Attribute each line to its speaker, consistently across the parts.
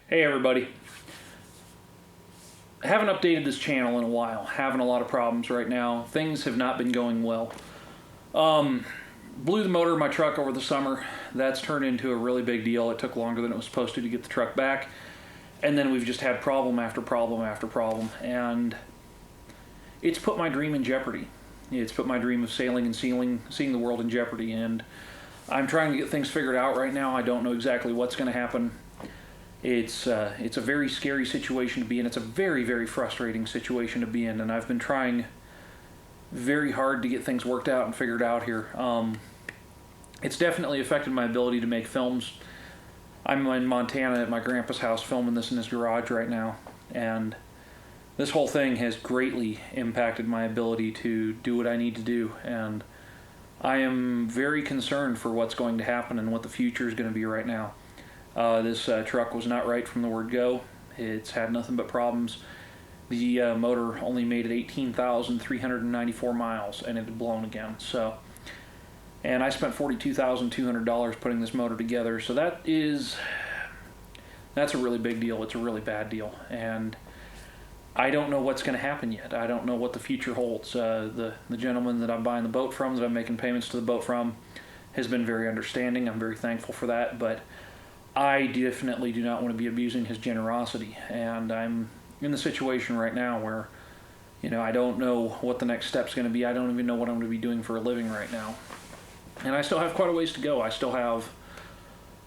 Speaker 1: Hey everybody. I haven't updated this channel in a while. Having a lot of problems right now. Things have not been going well. Blew the motor of my truck over the summer. That's turned into a really big deal. It took longer than it was supposed to get the truck back. And then we've just had problem after problem after problem. And it's put my dream in jeopardy. It's put my dream of sailing and seeing the world in jeopardy. And I'm trying to get things figured out right now. I don't know exactly what's going to happen. It's a very scary situation to be in. It's a very, very frustrating situation to be in, and I've been trying very hard to get things worked out and figured out here. It's definitely affected my ability to make films. I'm in Montana at my grandpa's house filming this in his garage right now, and this whole thing has greatly impacted my ability to do what I need to do, and I am very concerned for what's going to happen and what the future is going to be right now. This truck was not right from the word go. It's had nothing but problems. The motor only made it 18,394 miles and it had blown again. And I spent $42,200 putting this motor together. So that's a really big deal. It's a really bad deal. And I don't know what's going to happen yet. I don't know what the future holds. The gentleman that I'm buying the boat from, that I'm making payments to the boat from, has been very understanding. I'm very thankful for that. But I definitely do not want to be abusing his generosity, and I'm in the situation right now where, I don't know what the next step's going to be. I don't even know what I'm going to be doing for a living right now, and I still have quite a ways to go. I still have,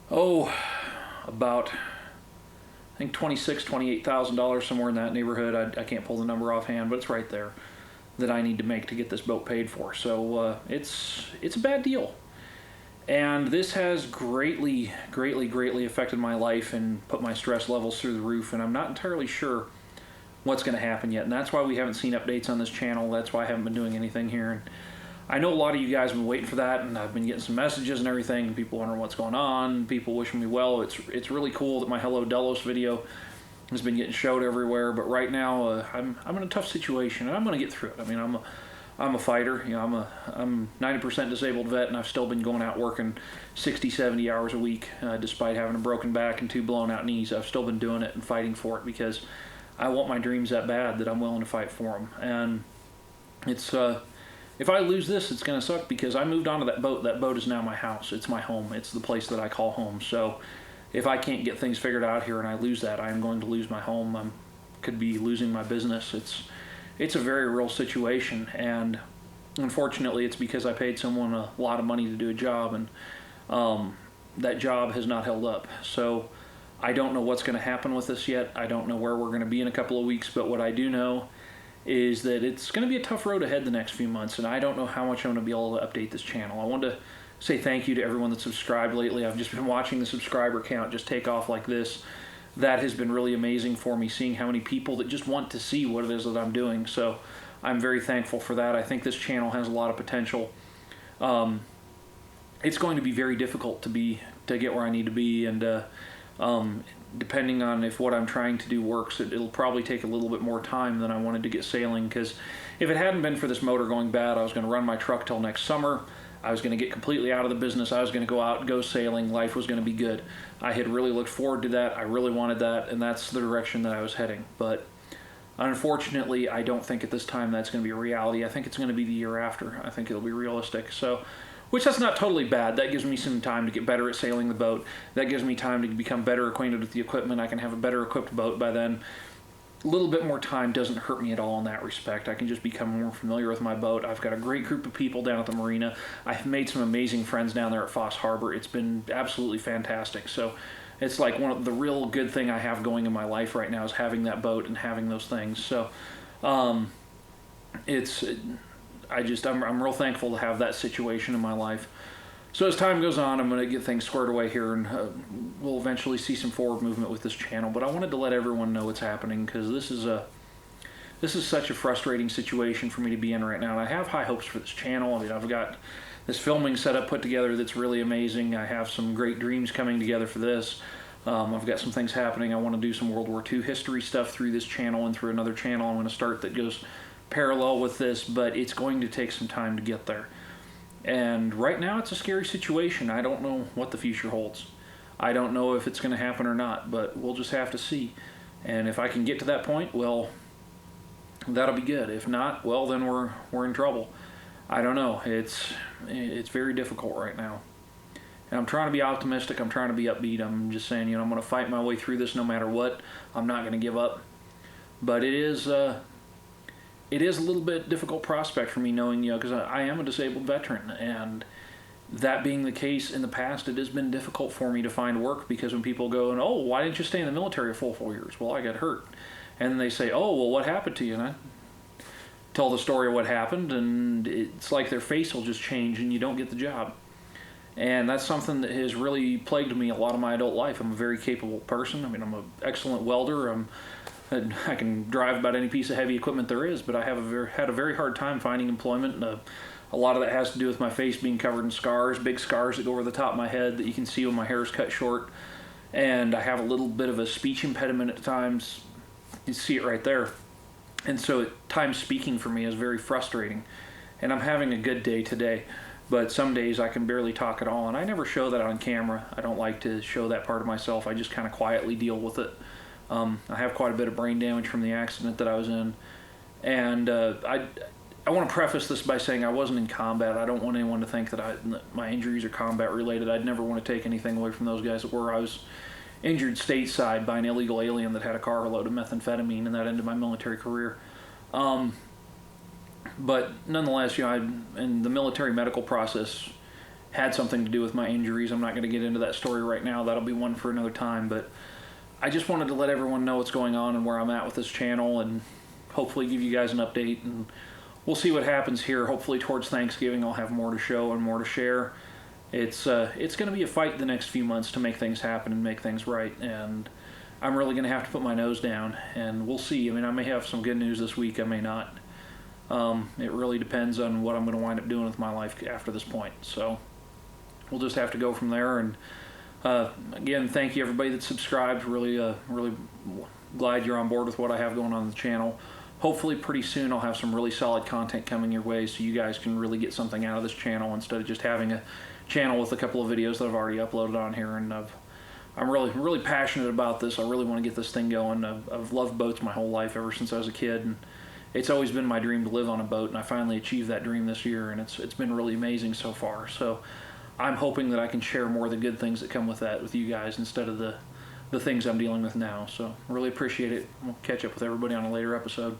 Speaker 1: about, I think $28,000 somewhere in that neighborhood. I can't pull the number offhand, but it's right there, that I need to make to get this boat paid for. So it's a bad deal. And this has greatly affected my life and put my stress levels through the roof, and I'm not entirely sure what's going to happen yet. And that's why we haven't seen updates on this channel. That's why I haven't been doing anything here. And I know a lot of you guys have been waiting for that, and I've been getting some messages and everything, and people wondering what's going on, people wishing me well. It's really cool that my Hello Delos video has been getting showed everywhere, but right now I'm in a tough situation, and I'm going to get through it. I mean, I'm a fighter. I'm 90% disabled vet, and I've still been going out working 60, 70 hours a week, despite having a broken back and 2 blown out knees. I've still been doing it and fighting for it because I want my dreams that bad that I'm willing to fight for them. And it's if I lose this, it's going to suck because I moved onto that boat. That boat is now my house. It's my home. It's the place that I call home. So if I can't get things figured out here and I lose that, I'm going to lose my home. I could be losing my business. It's a very real situation, and unfortunately it's because I paid someone a lot of money to do a job, and that job has not held up. So I don't know what's going to happen with this yet. I don't know where we're going to be in a couple of weeks, but what I do know is that it's going to be a tough road ahead the next few months, and I don't know how much I'm going to be able to update this channel. I want to say thank you to everyone that's subscribed lately. I've just been watching the subscriber count just take off like this. That has been really amazing for me, seeing how many people that just want to see what it is that I'm doing. So I'm very thankful for that. I think this channel has a lot of potential. It's going to be very difficult to get where I need to be, and depending on if what I'm trying to do works, it'll probably take a little bit more time than I wanted to get sailing, because if it hadn't been for this motor going bad, I was going to run my truck till next summer. I was going to get completely out of the business. I was going to go out and go sailing. Life was going to be good. I had really looked forward to that. I really wanted that, and that's the direction that I was heading. But unfortunately, I don't think at this time that's going to be a reality. I think it's going to be the year after. I think it'll be realistic. So, which that's not totally bad. That gives me some time to get better at sailing the boat. That gives me time to become better acquainted with the equipment. I can have a better equipped boat by then. A little bit more time doesn't hurt me at all in that respect. I can just become more familiar with my boat. I've got a great group of people down at the marina. I've made some amazing friends down there at Foss Harbor. It's been absolutely fantastic. So it's like one of the real good thing I have going in my life right now is having that boat and having those things. So I'm real thankful to have that situation in my life. So as time goes on, I'm going to get things squared away here, and we'll eventually see some forward movement with this channel. But I wanted to let everyone know what's happening, because this is such a frustrating situation for me to be in right now. And I have high hopes for this channel. I mean, I've got this filming setup put together that's really amazing. I have some great dreams coming together for this. I've got some things happening. I want to do some World War II history stuff through this channel and through another channel I'm going to start that goes parallel with this, but it's going to take some time to get there. And right now it's a scary situation. I don't know what the future holds. I don't know if it's going to happen or not, but we'll just have to see. And if I can get to that point, well, that'll be good. If not, well, then we're in trouble. I don't know. It's very difficult right now. And I'm trying to be optimistic. I'm trying to be upbeat. I'm just saying, I'm going to fight my way through this no matter what. I'm not going to give up. But it is a little bit difficult prospect for me knowing, because I am a disabled veteran. And that being the case in the past, it has been difficult for me to find work because when people go, oh, why didn't you stay in the military a full 4 years? Well, I got hurt. And then they say, oh, well, what happened to you? And I tell the story of what happened, and it's like their face will just change and you don't get the job. And that's something that has really plagued me a lot of my adult life. I'm a very capable person. I mean, I'm an excellent welder. I can drive about any piece of heavy equipment there is, but I have had a very hard time finding employment. And a lot of that has to do with my face being covered in scars, big scars that go over the top of my head that you can see when my hair is cut short. And I have a little bit of a speech impediment at times. You see it right there. And so at times speaking for me is very frustrating. And I'm having a good day today. But some days I can barely talk at all. And I never show that on camera. I don't like to show that part of myself. I just kind of quietly deal with it. I have quite a bit of brain damage from the accident that I was in. And I want to preface this by saying I wasn't in combat. I don't want anyone to think that my injuries are combat related. I'd never want to take anything away from those guys that were. I was injured stateside by an illegal alien that had a carload of methamphetamine, and that ended my military career. But nonetheless, and the military medical process had something to do with my injuries. I'm not going to get into that story right now. That'll be one for another time. But I just wanted to let everyone know what's going on and where I'm at with this channel, and hopefully give you guys an update. And we'll see what happens here. Hopefully towards Thanksgiving I'll have more to show and more to share. It's going to be a fight the next few months to make things happen and make things right, and I'm really going to have to put my nose down, and we'll see. I mean, I may have some good news this week, I may not. It really depends on what I'm going to wind up doing with my life after this point, so we'll just have to go from there. And again, thank you everybody that subscribed. Really glad you're on board with what I have going on the channel. Hopefully pretty soon I'll have some really solid content coming your way so you guys can really get something out of this channel instead of just having a channel with a couple of videos that I've already uploaded on here. And I'm really passionate about this. I really want to get this thing going. I've loved boats my whole life ever since I was a kid, and it's always been my dream to live on a boat, and I finally achieved that dream this year, and it's been really amazing so far. So I'm hoping that I can share more of the good things that come with that with you guys instead of the things I'm dealing with now. So really appreciate it. We'll catch up with everybody on a later episode.